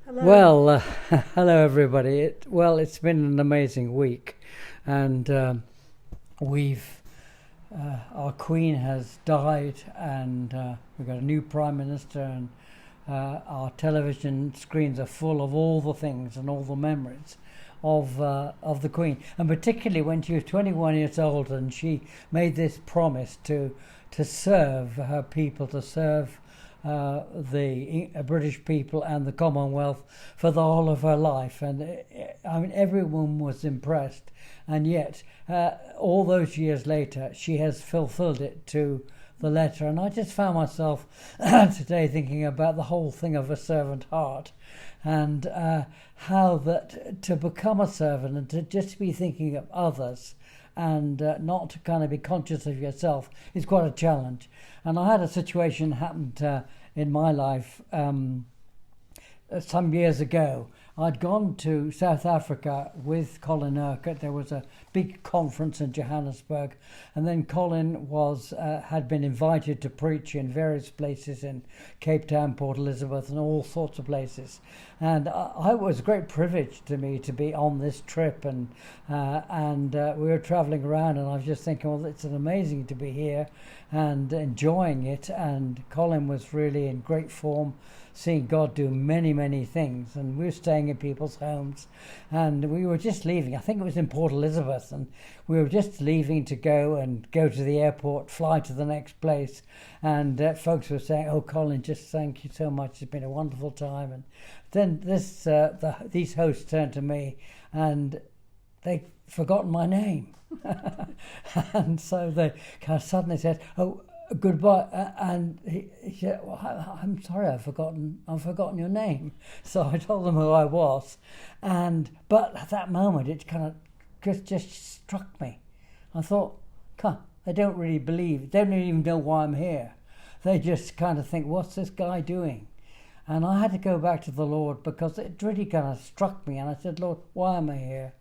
Hello. Well, hello everybody. It's been an amazing week, and we've our Queen has died, and we've got a new Prime Minister, and our television screens are full of all the things and all the memories of the Queen, and particularly when she was 21 years old, and she made this promise to serve her people, to serve the British people and the Commonwealth for the whole of her life. And I mean, everyone was impressed. And yet, all those years later, she has fulfilled it to the letter. And I just found myself today thinking about the whole thing of a servant heart, and how that to become a servant and to just be thinking of others and not to kind of be conscious of yourself is quite a challenge. And I had a situation happened in my life some years ago. I'd gone to South Africa with Colin Urquhart. There was a big conference in Johannesburg, and then Colin had been invited to preach in various places in Cape Town, Port Elizabeth, and all sorts of places. And it was a great privilege to me to be on this trip, and we were travelling around, and I was just thinking, well, it's amazing to be here and enjoying it. And Colin was really in great form, seeing God do many, many things. And we were staying in people's homes, and we were just leaving. I think it was in Port Elizabeth, and we were just leaving to go to the airport, fly to the next place. And folks were saying, "Oh, Colin, just thank you so much. It's been a wonderful time." And then these hosts turned to me, and they'd forgotten my name. And so they kind of suddenly said, "Oh, goodbye," and he said, well, "I'm sorry, I've forgotten your name." So I told them who I was, but at that moment it kind of just struck me. I thought, "Huh, they don't really believe, they don't even know why I'm here. They just kind of think, what's this guy doing?" And I had to go back to the Lord, because it really kind of struck me. And I said, "Lord, why am I here?"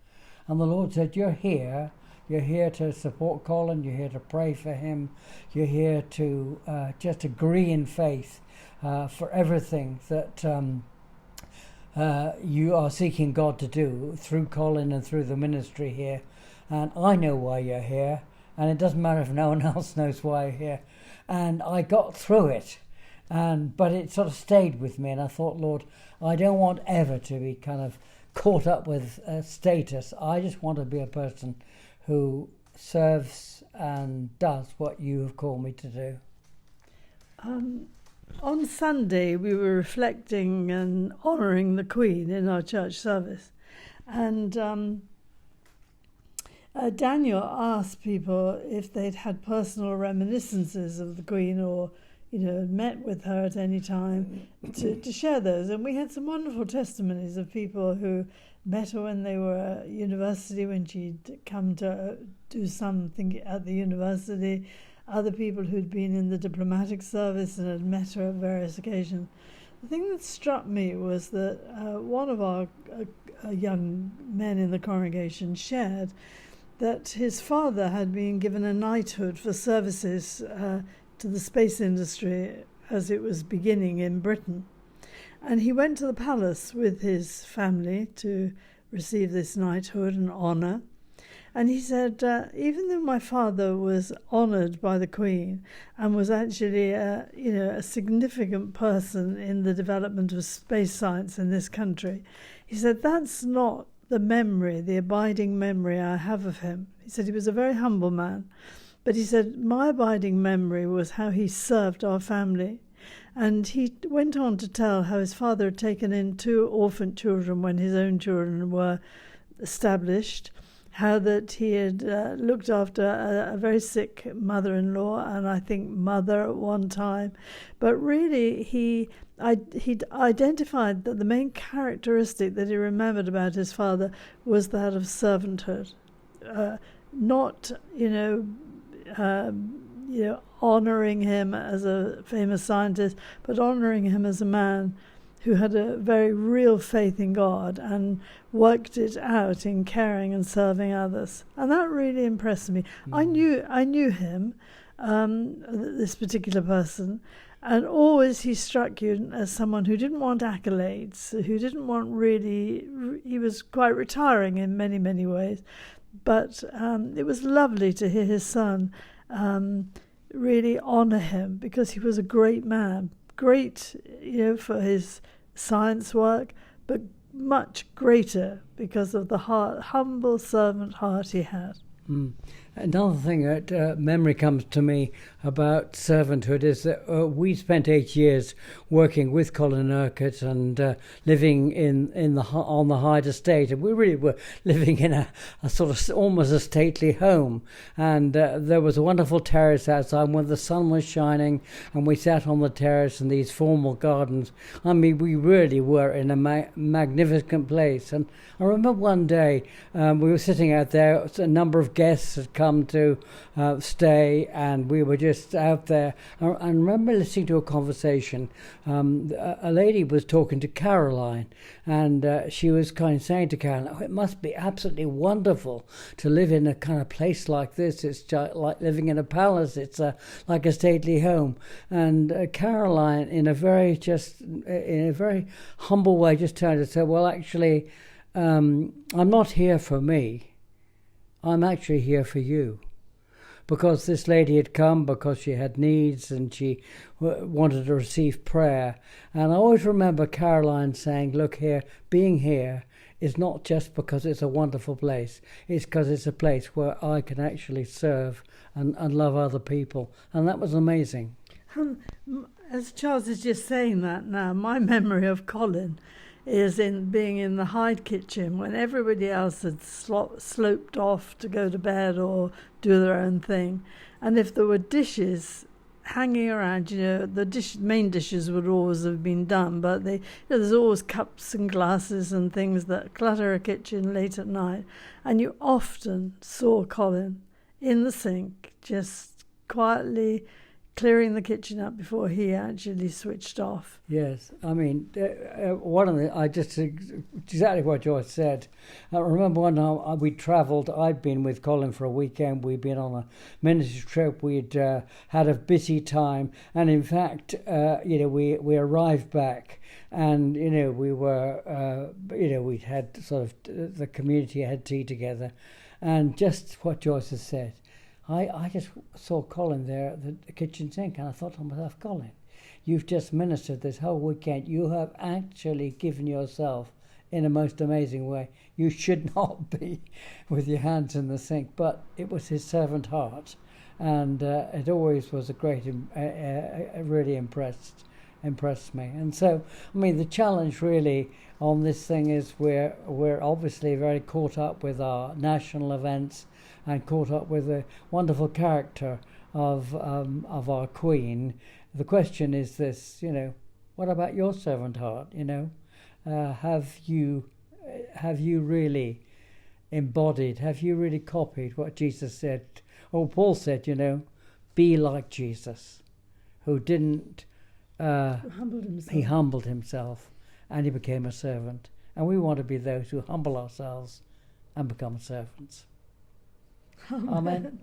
And the Lord said, "You're here. You're here to support Colin. You're here to pray for him. You're here to just agree in faith for everything that you are seeking God to do through Colin and through the ministry here. And I know why you're here. And it doesn't matter if no one else knows why you're here." And I got through it. But it sort of stayed with me. And I thought, Lord, I don't want ever to be kind of caught up with status. I just want to be a person who serves and does what you have called me to do. On Sunday, we were reflecting and honouring the Queen in our church service. And Daniel asked people if they'd had personal reminiscences of the Queen, or met with her at any time, to share those. And we had some wonderful testimonies of people who met her when they were at university, when she'd come to do something at the university, other people who'd been in the diplomatic service and had met her at various occasions. The thing that struck me was that one of our young men in the congregation shared that his father had been given a knighthood for services to the space industry as it was beginning in Britain. And he went to the palace with his family to receive this knighthood and honour. And he said, even though my father was honoured by the Queen and was actually a significant person in the development of space science in this country, he said, that's not the abiding memory I have of him. He said he was a very humble man. But he said, my abiding memory was how he served our family. And he went on to tell how his father had taken in 2 orphan children when his own children were established, how that he had looked after a very sick mother-in-law, and I think mother at one time. But really, he identified that the main characteristic that he remembered about his father was that of servanthood, not, honouring him as a famous scientist, but honouring him as a man who had a very real faith in God and worked it out in caring and serving others. And that really impressed me. I knew him, this particular person, And always he struck you as someone who didn't want accolades, who didn't want really. He was quite retiring in many, many ways. But it was lovely to hear his son really honour him, because he was a great man. Great, for his science work, but much greater because of the humble servant heart he had. Mm. Another thing that memory comes to me about servanthood is that we spent 8 years working with Colin Urquhart and living on the Hyde estate, and we really were living in a sort of almost a stately home. And there was a wonderful terrace outside when the sun was shining, and we sat on the terrace in these formal gardens. I mean, we really were in a magnificent place. And I remember one day we were sitting out there. A number of guests had come to stay, and we were just out there. I remember listening to a conversation. A lady was talking to Caroline, and she was kind of saying to Caroline, "Oh, it must be absolutely wonderful to live in a kind of place like this. It's like living in a palace. It's like a stately home." And Caroline, in a very humble way, just turned and said, "Well, actually, I'm not here for me. I'm actually here for you." Because this lady had come because she had needs and she wanted to receive prayer. And I always remember Caroline saying, "Look here, being here is not just because it's a wonderful place. It's because it's a place where I can actually serve and love other people." And that was amazing. As Charles is just saying that now, my memory of Colin is in being in the Hyde kitchen when everybody else had sloped off to go to bed or do their own thing. And if there were dishes hanging around, the main dishes would always have been done, but there's always cups and glasses and things that clutter a kitchen late at night. And you often saw Colin in the sink, just quietly clearing the kitchen up before he actually switched off. Yes, I mean, exactly what Joyce said. I remember one time we travelled. I'd been with Colin for a weekend. We'd been on a ministry trip. We'd had a busy time, and in fact, we arrived back, and we were, we'd had sort of the community had tea together, and just what Joyce has said. I just saw Colin there at the kitchen sink, and I thought to myself, "Colin, you've just ministered this whole weekend. You have actually given yourself in a most amazing way. You should not be with your hands in the sink." But it was his servant heart, and it always was a great, really impressed me. And so, I mean, the challenge really on this thing is we're obviously very caught up with our national events and caught up with the wonderful character of our Queen. The question is this, what about your servant heart? Have you really embodied? Have you really copied what Jesus said? Or Paul said, be like Jesus, who didn't. He humbled himself, and he became a servant. And we want to be those who humble ourselves and become servants. Amen.